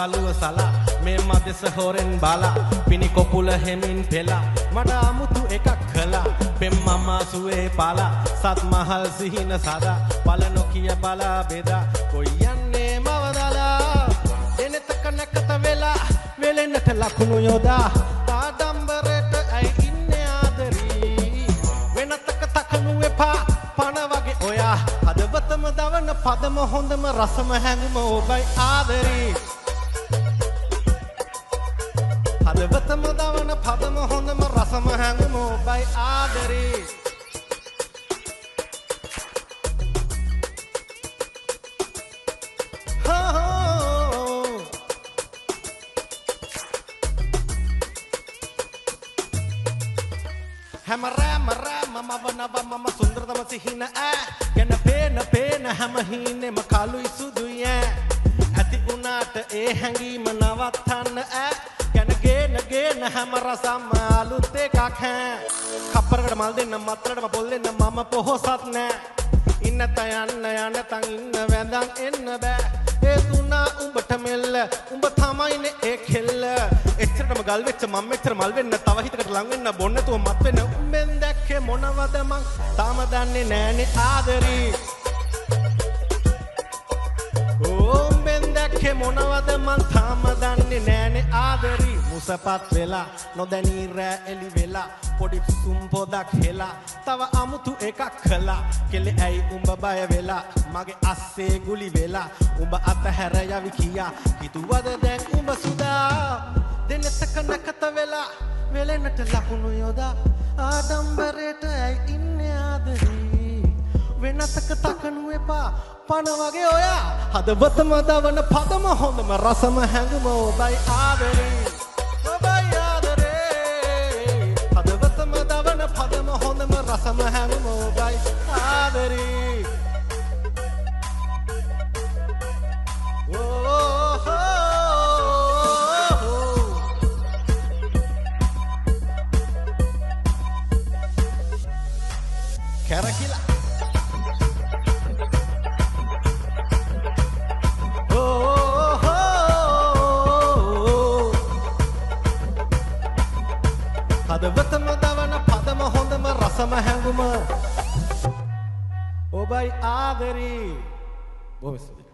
සලුව සලා මේ මදෙස හොරෙන් බලා පිනි කොපුල හෙමින් පෙලා මට අමුතු එකක් කළා පෙම් මම්මා සුවේ පාලා සත් මහල් සිහින සදා පල නොකිය බලා බෙදා කොයන්නේ මවදලා දෙනතක නැකත වෙලා වෙලෙන්නට ලකුණු යොදා ආඩම්බරයට ඇයි ඉන්නේ ආදරී වෙනතක තකනු එපා පණ වගේ ඔයා හදවතම දවන පදම හොඳම රසම හැඟුම ඔබයි ආදරී හදවතම දවන පදම හොඳම රසම හැඟුම ඔබයි ආදරී හැම රෑම මම සුන්දරතම සිහින ගැන පේන හැම හීනෙම කළුයි සුදුයි ඇති උනාට ඒ හැඟීම නවත්තන්න ගැන ගේන හැම රසම අලුත් එකක් කප්පරකට මල් දෙන්න මත්තරටම පොල් දෙන්න මම පොහොසත් නෑ ඉන්න යන්න තන් ඉන්න වැඳන් එන්න බෑ ඒ තුනා උඹට මෙල්ල උඹ තමයිනේ ඒ කෙල්ල එච්චරටම ගල් වෙච්ච මම මෙච්චර මල් වෙන්න තව හිතකට ලං වෙන්න බොන්න නැතුව මත් වෙන්න උඹෙන් දැක්කේ මොනවද මං තාම දන්නේ නෑනේ ආදරී උඹෙන් දැක්කේ මොනවද මං තාම දන්නේ නෑනේ ආදරී මුසපත් වෙලා නොදැනී රෑ එලි වෙලා පොඩි සුම් පොදක් හෙලා තව අමුතු එකක් කළා කෙලේ ඇයි උඹ බය වෙලා මගේ අස්සේ ගුලි වෙලා උඹ අතහැර යවි කියා හිතුවද දැන් උඹ සුදා දෙනතක නැකත වෙලා වෙලෙන්නට ලකුණු යොදා ආඩම්බරයට ඇයි ඉන්නේ ආදරී වෙනතක තකනු එපා පණ වගේ ඔයා හදවතම දවන පදම හොඳම රසම හැඟුම ඔබයි ආදරී ඔබයි ආදරේ හදවතම දවන පදම හොඳම රසම හැඟුම ඔබයි ආදරී කැරකිලා හදවතම දවන පදම හොඳම රසම හැඟුම ඔබයි ආදරී බොහොම ස්තුතියි